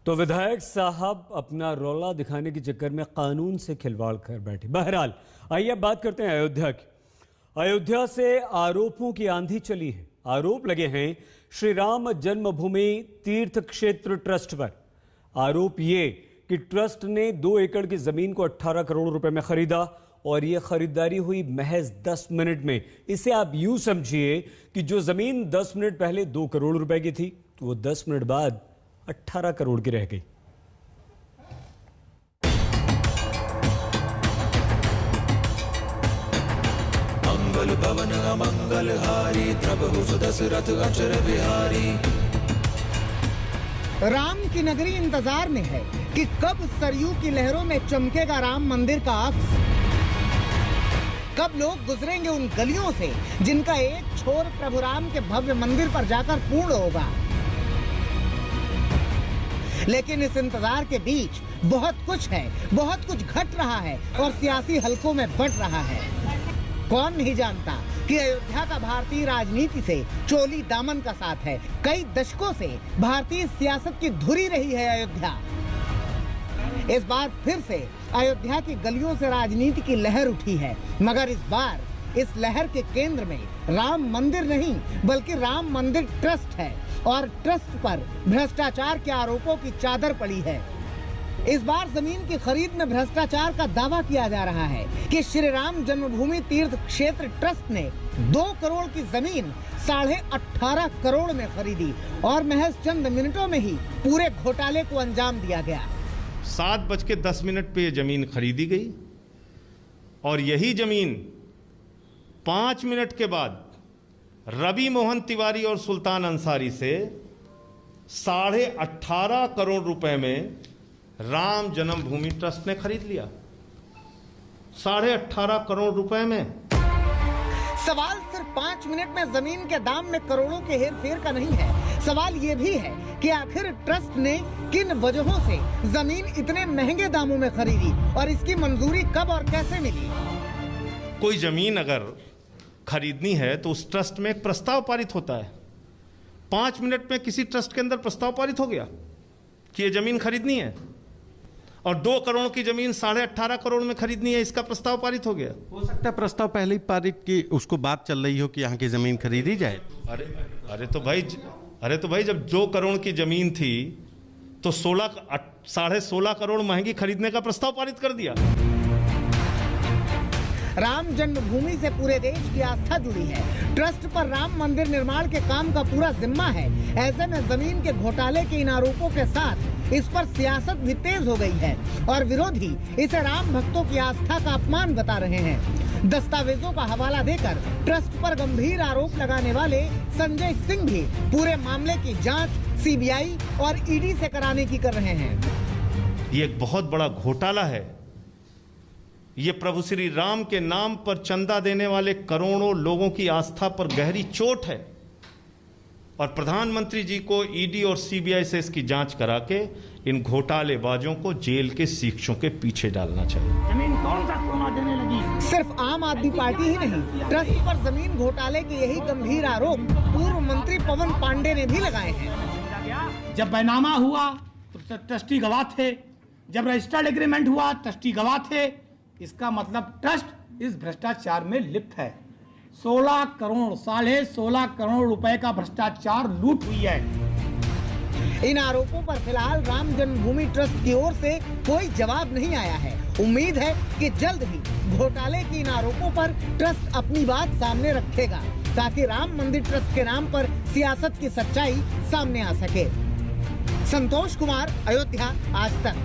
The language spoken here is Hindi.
तो विधायक साहब अपना रौला दिखाने के चक्कर में कानून से खिलवाड़ कर बैठे। बहरहाल आइए अब बात करते हैं अयोध्या की। अयोध्या से आरोपों की आंधी चली है। आरोप लगे हैं श्री राम जन्मभूमि तीर्थ क्षेत्र ट्रस्ट पर। आरोप ये कि ट्रस्ट ने 2 एकड़ की जमीन को 18 करोड़ रुपए में खरीदा और यह खरीदारी हुई महज 10 मिनट में। इसे आप यूं समझिए कि जो जमीन 10 मिनट पहले 2 करोड़ रुपए की थी तो वो 10 मिनट बाद 18 करोड़ की रह गई। मंगल भवन अमंगल हारी प्रभु सुदशरथ अचर बिहारी। राम की नगरी इंतजार में है कि कब सरयू की लहरों में चमकेगा राम मंदिर का अक्स। कब लोग गुजरेंगे उन गलियों से जिनका एक छोर प्रभु राम के भव्य मंदिर पर जाकर पूर्ण होगा। लेकिन इस इंतजार के बीच बहुत कुछ है, बहुत कुछ घट रहा है और सियासी हलकों में बढ़ रहा है। कौन नहीं जानता कि अयोध्या का भारतीय राजनीति से चोली दामन का साथ है। कई दशकों से भारतीय सियासत की धुरी रही है अयोध्या। इस बार फिर से अयोध्या की गलियों से राजनीति की लहर उठी है, मगर इस बार इस लहर के केंद्र में राम मंदिर नहीं बल्कि राम मंदिर ट्रस्ट है और ट्रस्ट पर भ्रष्टाचार के आरोपों की चादर पड़ी है। इस बार जमीन की खरीद में भ्रष्टाचार का दावा किया जा रहा है कि श्री राम जन्मभूमि तीर्थ क्षेत्र ट्रस्ट ने 2 करोड़ की जमीन 18.5 करोड़ में खरीदी और महज चंद मिनटों में ही पूरे घोटाले को अंजाम दिया गया। 7:10 पे ये जमीन खरीदी गई और यही जमीन 5 मिनट के बाद रवि मोहन तिवारी और सुल्तान अंसारी से 18.5 करोड़ रुपए में राम जन्मभूमि ट्रस्ट ने खरीद लिया। 18.5 करोड़ रुपए में। सवाल सिर्फ 5 मिनट में जमीन के दाम में करोड़ों के हेरफेर का नहीं है। सवाल ये भी है कि आखिर ट्रस्ट ने किन वजहों से जमीन इतने महंगे दामों में खरीदी और इसकी मंजूरी कब और कैसे मिली। कोई जमीन अगर खरीदनी है तो उस ट्रस्ट में एक प्रस्ताव पारित होता है। 5 मिनट में किसी ट्रस्ट के अंदर प्रस्ताव पारित हो गया कि ये जमीन खरीदनी है और 2 करोड़ की जमीन 18.5 करोड़ में खरीदनी है, इसका प्रस्ताव पारित हो गया। हो सकता है प्रस्ताव पहले ही पारित की उसको बात चल रही हो कि यहाँ की जमीन खरीदी जाए। अरे तो भाई जब 2 करोड़ की जमीन थी तो 16.5 करोड़ महंगी खरीदने का प्रस्ताव पारित कर दिया। राम जन्मभूमि से पूरे देश की आस्था जुड़ी है। ट्रस्ट पर राम मंदिर निर्माण के काम का पूरा जिम्मा है। ऐसे में जमीन के घोटाले के इन आरोपों के साथ इस पर सियासत भी तेज हो गई है और विरोधी इसे राम भक्तों की आस्था का अपमान बता रहे हैं। दस्तावेजों का हवाला देकर ट्रस्ट पर गंभीर आरोप लगाने वाले संजय सिंह भी पूरे मामले की जांच सीबीआई और ईडी से कराने की कर रहे हैं। ये एक बहुत बड़ा घोटाला है। ये प्रभु श्री राम के नाम पर चंदा देने वाले करोड़ों लोगों की आस्था पर गहरी चोट है और प्रधानमंत्री जी को ईडी और सीबीआई से इसकी जांच करा के इन घोटालेबाजों को जेल के शिक्षों के पीछे डालना चाहिए। जमीन कौन सा सोना देने लगी? सिर्फ आम आदमी पार्टी ही नहीं, ट्रस्ट पर जमीन घोटाले के यही गंभीर आरोप पूर्व मंत्री पवन पांडे ने भी लगाए हैं। जब बैनामा हुआ तो ट्रस्टी गवाह थे, जब रजिस्टर्ड एग्रीमेंट हुआ ट्रस्टी गवाह थे। इसका मतलब ट्रस्ट इस भ्रष्टाचार में लिप्त है। 16 करोड़ 16.5 करोड़ रुपए का भ्रष्टाचार लूट हुई है। इन आरोपों पर फिलहाल राम जन्मभूमि ट्रस्ट की ओर से कोई जवाब नहीं आया है। उम्मीद है कि जल्द ही घोटाले के इन आरोपों पर ट्रस्ट अपनी बात सामने रखेगा ताकि राम मंदिर ट्रस्ट के नाम पर सियासत की सच्चाई सामने आ सके। संतोष कुमार, अयोध्या, आज तक।